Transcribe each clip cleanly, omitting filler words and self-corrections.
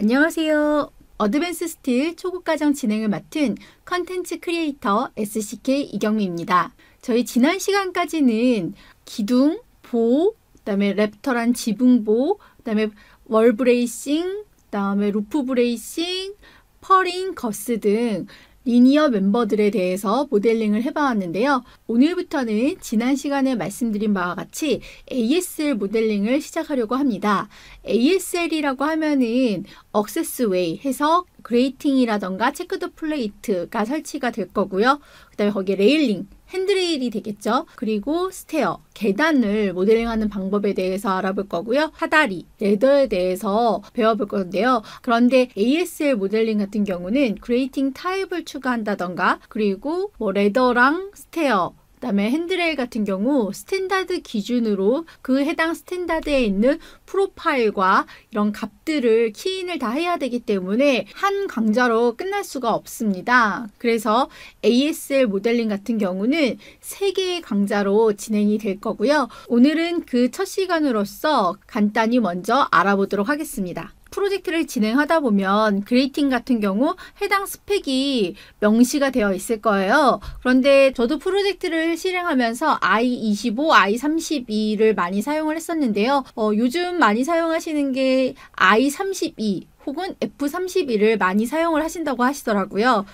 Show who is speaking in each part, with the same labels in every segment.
Speaker 1: 안녕하세요. 어드밴스 스틸 초급 과정 진행을 맡은 컨텐츠 크리에이터 SCK 이경미입니다. 저희 지난 시간까지는 기둥, 보, 그다음에 랩터란 지붕보, 그다음에 월 브레이싱, 그다음에 루프 브레이싱, 펄링, 거스 등 리니어 멤버들에 대해서 모델링을 해봐왔는데요. 오늘부터는 지난 시간에 말씀드린 바와 같이 ASL 모델링을 시작하려고 합니다. ASL이라고 하면은 액세스웨이 해서 그레이팅이라던가 체크드 플레이트가 설치가 될 거고요. 그 다음에 거기에 레일링, 핸드레일이 되겠죠. 그리고 스테어, 계단을 모델링하는 방법에 대해서 알아볼 거고요. 사다리, 레더에 대해서 배워볼 건데요. 그런데 ASL 모델링 같은 경우는 그레이팅 타입을 추가한다던가 그리고 레더랑 스테어, 그다음에 핸드레일 같은 경우 스탠다드 기준으로 그 해당 스탠다드에 있는 프로파일과 이런 값들을 키인을 다 해야 되기 때문에 한 강좌로 끝날 수가 없습니다. 그래서 ASL 모델링 같은 경우는 3개의 강좌로 진행이 될 거고요. 오늘은 그 첫 시간으로서 간단히 먼저 알아보도록 하겠습니다. 프로젝트를 진행하다 보면 그레이팅 같은 경우 해당 스펙이 명시가 되어 있을 거예요. 그런데 저도 프로젝트를 실행하면서 i25, i32를 많이 사용을 했었는데요. 요즘 많이 사용하시는 게 i32 혹은 F32를 많이 사용을 하신다고 하시더라고요.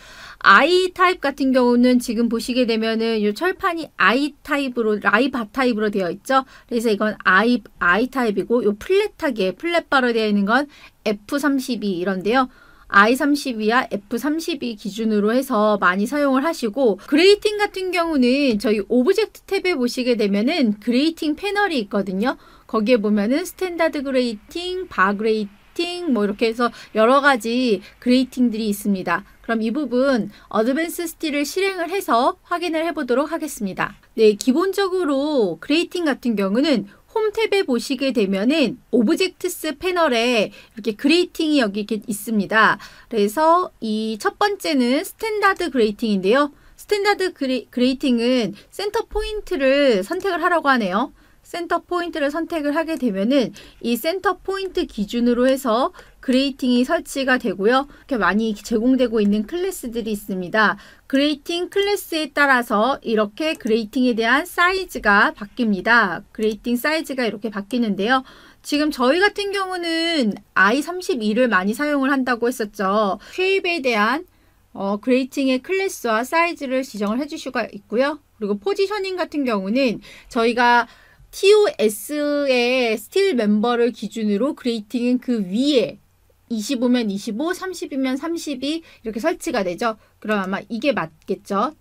Speaker 1: I 타입 같은 경우는 지금 보시게 되면은 이 철판이 I 타입으로, 라이바 타입으로 되어 있죠. 그래서 이건 I 타입이고, 요 플랫바로 되어 있는 건 F32 이런데요. I32와 F32 기준으로 해서 많이 사용을 하시고, 그레이팅 같은 경우는 저희 오브젝트 탭에 보시게 되면은 그레이팅 패널이 있거든요. 거기에 보면은 스탠다드 그레이팅, 바 그레이팅, 이렇게 해서 여러 가지 그레이팅들이 있습니다. 그럼 이 부분 어드밴스 스틸을 실행을 해서 확인을 해보도록 하겠습니다. 네, 기본적으로 그레이팅 같은 경우는 홈 탭에 보시게 되면은 오브젝트스 패널에 이렇게 그레이팅이 여기 이렇게 있습니다. 그래서 이 첫 번째는 스탠다드 그레이팅인데요. 스탠다드 그레이팅은 센터 포인트를 선택을 하라고 하네요. 센터 포인트를 선택을 하게 되면은 이 센터 포인트 기준으로 해서 그레이팅이 설치가 되고요. 이렇게 많이 제공되고 있는 클래스들이 있습니다. 그레이팅 클래스에 따라서 이렇게 그레이팅에 대한 사이즈가 바뀝니다. 그레이팅 사이즈가 이렇게 바뀌는데요. 지금 저희 같은 경우는 i32를 많이 사용을 한다고 했었죠. 쉐입에 대한 그레이팅의 클래스와 사이즈를 지정을 해주시고 있고요. 그리고 포지셔닝 같은 경우는 저희가 TOS의 스틸 멤버를 기준으로 그레이팅은 그 위에 25면 25, 30이면 32 이렇게 설치가 되죠. 그럼 아마 이게 맞겠죠.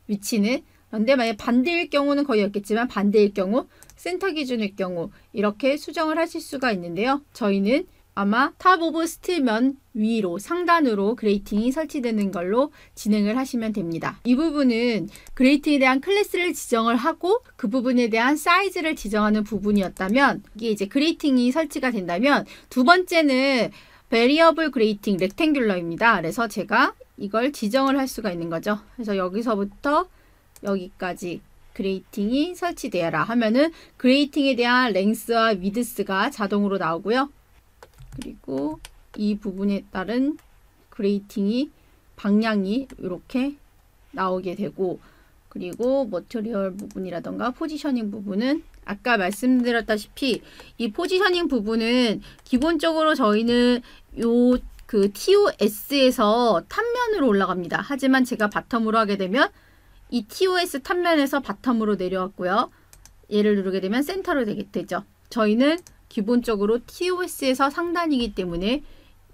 Speaker 1: 위치는. 그런데 만약 반대일 경우는 거의 없겠지만 반대일 경우, 센터 기준일 경우 이렇게 수정을 하실 수가 있는데요. 저희는 아마 탑 오브 스틸면 위로 상단으로 그레이팅이 설치되는 걸로 진행을 하시면 됩니다. 이 부분은 그레이팅에 대한 클래스를 지정을 하고 그 부분에 대한 사이즈를 지정하는 부분이었다면 이게 이제 그레이팅이 설치가 된다면 두 번째는 베리어블 그레이팅 렉탱귤러입니다. 그래서 제가 이걸 지정을 할 수가 있는 거죠. 그래서 여기서부터 여기까지 그레이팅이 설치되어라 하면은 그레이팅에 대한 랭스와 위드스가 자동으로 나오고요. 그리고 이 부분에 따른 그레이팅이 방향이 이렇게 나오게 되고, 그리고 머티리얼 부분이라던가 포지셔닝 부분은 아까 말씀드렸다시피 이 포지셔닝 부분은 기본적으로 저희는 요 그 TOS에서 탑면으로 올라갑니다. 하지만 제가 바텀으로 하게 되면 이 TOS 탑면에서 바텀으로 내려왔고요. 얘를 누르게 되면 센터로 되죠. 저희는 기본적으로 TOS에서 상단이기 때문에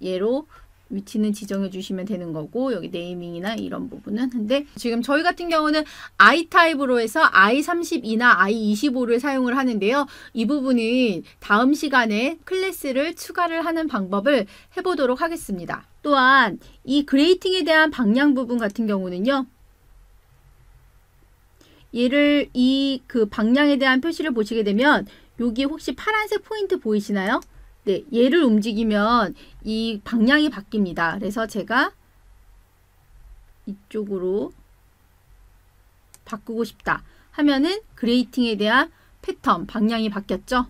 Speaker 1: 얘로 위치는 지정해 주시면 되는 거고, 여기 네이밍이나 이런 부분은. 근데 지금 저희 같은 경우는 I 타입으로 해서 i32나 i25를 사용을 하는데요. 이 부분은 다음 시간에 클래스를 추가를 하는 방법을 해보도록 하겠습니다. 또한 이 그레이팅에 대한 방향 부분 같은 경우는요. 얘를 이 그 방향에 대한 표시를 보시게 되면 여기 혹시 파란색 포인트 보이시나요? 네, 얘를 움직이면 이 방향이 바뀝니다. 그래서 제가 이쪽으로 바꾸고 싶다 하면은 그레이팅에 대한 패턴, 방향이 바뀌었죠?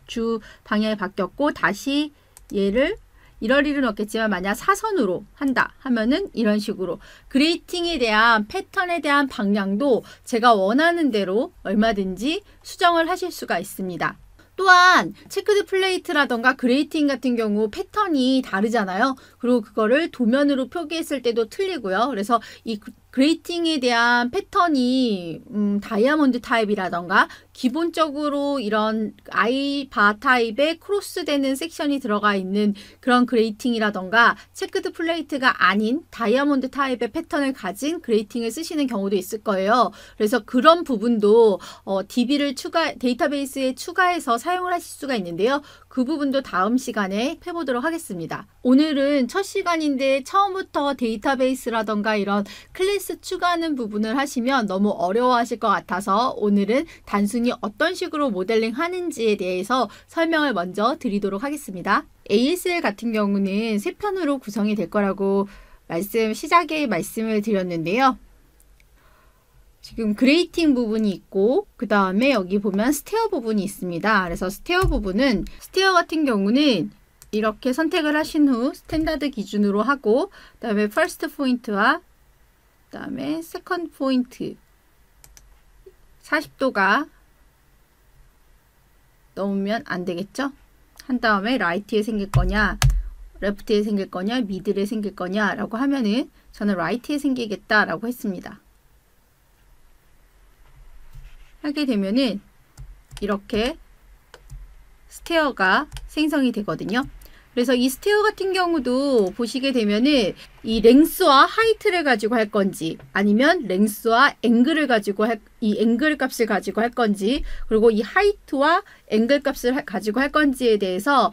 Speaker 1: 주 방향이 바뀌었고 다시 얘를 이럴 일은 없겠지만 만약 사선으로 한다 하면은 이런 식으로 그레이팅에 대한 패턴에 대한 방향도 제가 원하는 대로 얼마든지 수정을 하실 수가 있습니다. 또한 체크드 플레이트라던가 그레이팅 같은 경우 패턴이 다르잖아요. 그리고 그거를 도면으로 표기했을 때도 틀리고요. 그래서 이 그레이팅에 대한 패턴이 다이아몬드 타입이라던가 기본적으로 이런 아이바 타입의 크로스되는 섹션이 들어가 있는 그런 그레이팅이라던가 체크드 플레이트가 아닌 다이아몬드 타입의 패턴을 가진 그레이팅을 쓰시는 경우도 있을 거예요. 그래서 그런 부분도 DB를 데이터베이스에 추가해서 사용을 하실 수가 있는데요. 그 부분도 다음 시간에 해보도록 하겠습니다. 오늘은 첫 시간인데 처음부터 데이터베이스라던가 이런 클래스 추가하는 부분을 하시면 너무 어려워하실 것 같아서 오늘은 단순히 어떤 식으로 모델링 하는지에 대해서 설명을 먼저 드리도록 하겠습니다. ASL 같은 경우는 3편으로 구성이 될 거라고 시작에 말씀을 드렸는데요. 지금 그레이팅 부분이 있고 그 다음에 여기 보면 스테어 부분이 있습니다. 그래서 스테어 같은 경우는 이렇게 선택을 하신 후 스탠다드 기준으로 하고 그 다음에 퍼스트 포인트와 그 다음에 세컨드 포인트 40도가 넘으면 안 되겠죠? 한 다음에 라이트에 생길 거냐 레프트에 생길 거냐 미들에 생길 거냐 라고 하면은 저는 라이트에 생기겠다 라고 했습니다. 하게 되면은 이렇게 스테어가 생성이 되거든요. 그래서 이 스테어 같은 경우도 보시게 되면은 이 랭스와 하이트를 가지고 할 건지 아니면 랭스와 앵글을 가지고 이 앵글 값을 가지고 할 건지 그리고 이 하이트와 앵글 값을 가지고 할 건지에 대해서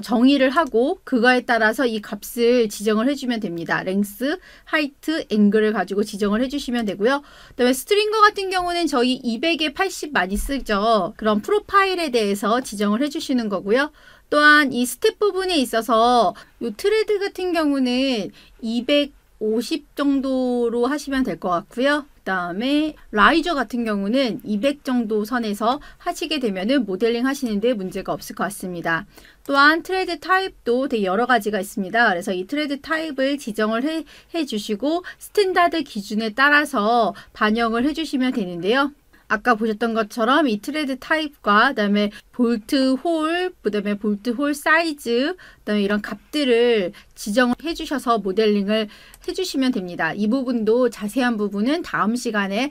Speaker 1: 정의를 하고 그거에 따라서 이 값을 지정을 해주면 됩니다. 랭스, 하이트, 앵글을 가지고 지정을 해주시면 되고요. 그 다음에 스트링거 같은 경우는 저희 200에 80 많이 쓰죠. 그런 프로파일에 대해서 지정을 해주시는 거고요. 또한 이 스텝 부분에 있어서 이 트레드 같은 경우는 250 정도로 하시면 될 것 같고요. 그 다음에 라이저 같은 경우는 200 정도 선에서 하시게 되면은 모델링 하시는데 문제가 없을 것 같습니다. 또한 트레드 타입도 되게 여러 가지가 있습니다. 그래서 이 트레드 타입을 지정을 해 주시고 스탠다드 기준에 따라서 반영을 해 주시면 되는데요. 아까 보셨던 것처럼 이 트레드 타입과 그다음에 볼트 홀, 그다음에 볼트 홀 사이즈, 그다음에 이런 값들을 지정해 주셔서 모델링을 해 주시면 됩니다. 이 부분도 자세한 부분은 다음 시간에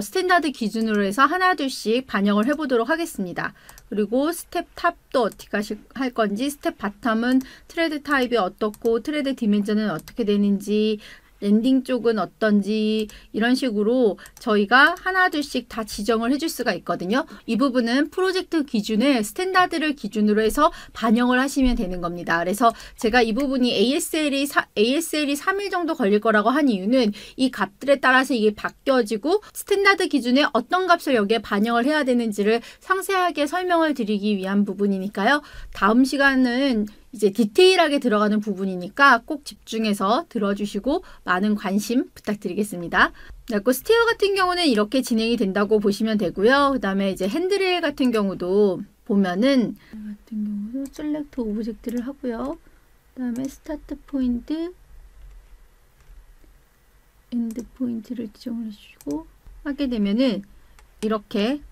Speaker 1: 스탠다드 기준으로 해서 하나둘씩 반영을 해 보도록 하겠습니다. 그리고 스텝 탑도 어떻게 할 건지, 스텝 바텀은 트레드 타입이 어떻고 트레드 디멘전은 어떻게 되는지, 랜딩 쪽은 어떤지 이런 식으로 저희가 하나둘씩 다 지정을 해줄 수가 있거든요. 이 부분은 프로젝트 기준을 스탠다드를 기준으로 해서 반영을 하시면 되는 겁니다. 그래서 제가 이 부분이 ASL이 3일 정도 걸릴 거라고 한 이유는 이 값들에 따라서 이게 바뀌어지고 스탠다드 기준에 어떤 값을 여기에 반영을 해야 되는지를 상세하게 설명을 드리기 위한 부분이니까요. 다음 시간은 이제 디테일하게 들어가는 부분이니까 꼭 집중해서 들어주시고 많은 관심 부탁드리겠습니다. 그리고 스테어 같은 경우는 이렇게 진행이 된다고 보시면 되고요. 그 다음에 이제 핸드레일 같은 경우도 보면은 셀렉트 오브젝트를 하고요. 그 다음에 스타트 포인트, 엔드 포인트를 지정을 해주시고 하게 되면은 이렇게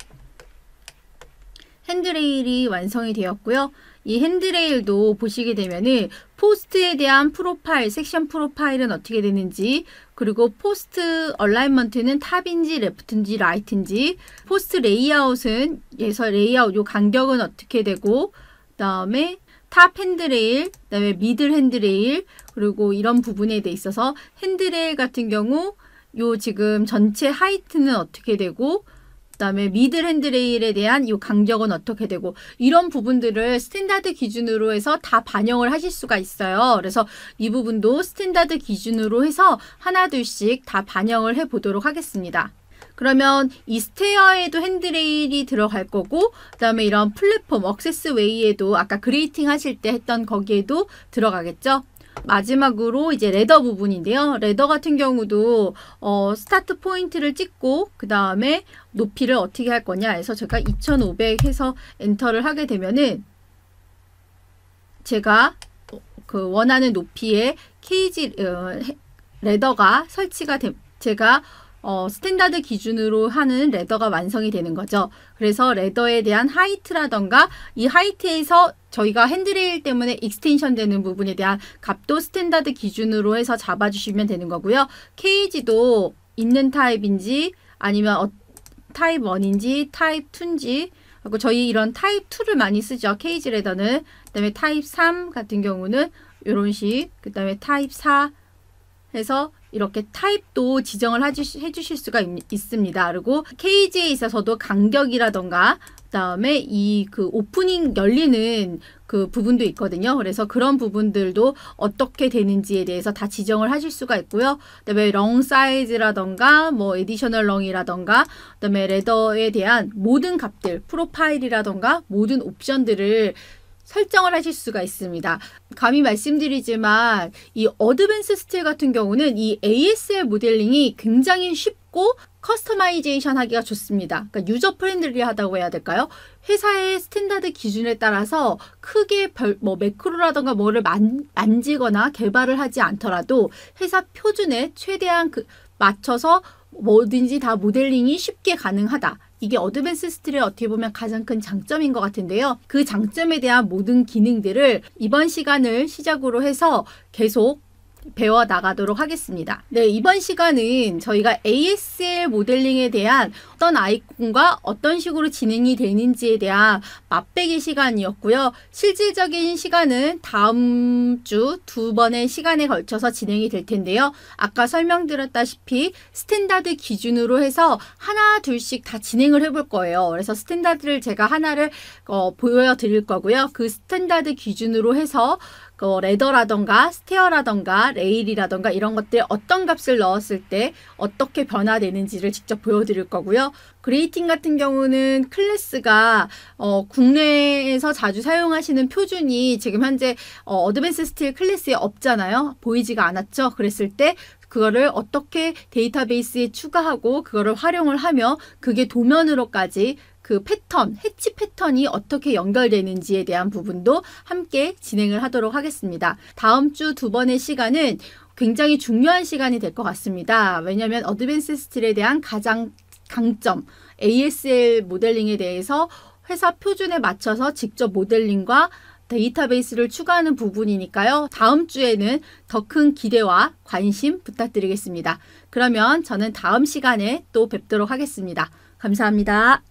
Speaker 1: 핸드레일이 완성이 되었고요. 이 핸드레일도 보시게 되면은 포스트에 대한 프로파일, 섹션 프로파일은 어떻게 되는지, 그리고 포스트 얼라인먼트는 탑인지 레프트인지 라이트인지, 포스트 레이아웃은 레이아웃 요 간격은 어떻게 되고, 그다음에 탑 핸드레일, 그다음에 미들 핸드레일, 그리고 이런 부분에 대 있어서 핸드레일 같은 경우 요 지금 전체 하이트는 어떻게 되고 그 다음에 미들 핸드레일에 대한 이 간격은 어떻게 되고 이런 부분들을 스탠다드 기준으로 해서 다 반영을 하실 수가 있어요. 그래서 이 부분도 스탠다드 기준으로 해서 하나둘씩 다 반영을 해 보도록 하겠습니다. 그러면 이 스테어에도 핸드레일이 들어갈 거고 그 다음에 이런 플랫폼 억세스웨이에도 아까 그레이팅 하실 때 했던 거기에도 들어가겠죠. 마지막으로 이제 레더 부분인데요. 레더 같은 경우도 스타트 포인트를 찍고 그 다음에 높이를 어떻게 할 거냐 해서 제가 2500 해서 엔터를 하게 되면은 제가 그 원하는 높이의 케이지 레더가 설치가 제가 스탠다드 기준으로 하는 레더가 완성이 되는 거죠. 그래서 레더에 대한 하이트라던가 이 하이트에서 저희가 핸드레일 때문에 익스텐션 되는 부분에 대한 값도 스탠다드 기준으로 해서 잡아주시면 되는 거고요. 케이지도 있는 타입인지 아니면 타입 1인지 타입 2인지, 그리고 저희 이런 타입 2를 많이 쓰죠. 케이지 레더는. 그 다음에 타입 3 같은 경우는 이런 식, 그 다음에 타입 4 해서 이렇게 타입도 지정을 해주실 수가 있습니다. 그리고 케이지에 있어서도 간격이라던가 그다음에 이 그 오프닝 열리는 그 부분도 있거든요. 그래서 그런 부분들도 어떻게 되는지에 대해서 다 지정을 하실 수가 있고요. 그다음에 렁 사이즈라던가 뭐 에디셔널 렁이라던가 그다음에 레더에 대한 모든 값들, 프로파일이라던가 모든 옵션들을 설정을 하실 수가 있습니다. 감히 말씀드리지만 이 어드밴스 스틸 같은 경우는 이 ASL 모델링이 굉장히 쉽고 커스터마이제이션 하기가 좋습니다. 그러니까 유저 프렌들리하다고 해야 될까요? 회사의 스탠다드 기준에 따라서 크게 뭐 매크로라던가 뭐를 만지거나 개발을 하지 않더라도 회사 표준에 최대한 맞춰서 뭐든지 다 모델링이 쉽게 가능하다. 이게 어드밴스 스틸의 어떻게 보면 가장 큰 장점인 것 같은데요. 그 장점에 대한 모든 기능들을 이번 시간을 시작으로 해서 계속 배워 나가도록 하겠습니다. 네, 이번 시간은 저희가 ASL 모델링에 대한 어떤 아이콘과 어떤 식으로 진행이 되는지에 대한 맛배기 시간이었고요. 실질적인 시간은 다음 주 2번의 시간에 걸쳐서 진행이 될 텐데요. 아까 설명드렸다시피 스탠다드 기준으로 해서 하나 둘씩 다 진행을 해볼 거예요. 그래서 스탠다드를 제가 하나를 보여드릴 거고요. 그 스탠다드 기준으로 해서 레더라던가 스테어라던가 레일이라던가 이런 것들 어떤 값을 넣었을 때 어떻게 변화되는지를 직접 보여드릴 거고요. 그레이팅 같은 경우는 클래스가 국내에서 자주 사용하시는 표준이 지금 현재 어드밴스 스틸 클래스에 없잖아요. 보이지가 않았죠. 그랬을 때 그거를 어떻게 데이터베이스에 추가하고 그거를 활용을 하며 그게 도면으로까지 그 패턴, 해치 패턴이 어떻게 연결되는지에 대한 부분도 함께 진행을 하도록 하겠습니다. 다음 주 2번의 시간은 굉장히 중요한 시간이 될 것 같습니다. 왜냐하면 어드밴스 스틸에 대한 가장 강점, ASL 모델링에 대해서 회사 표준에 맞춰서 직접 모델링과 데이터베이스를 추가하는 부분이니까요. 다음 주에는 더 큰 기대와 관심 부탁드리겠습니다. 그러면 저는 다음 시간에 또 뵙도록 하겠습니다. 감사합니다.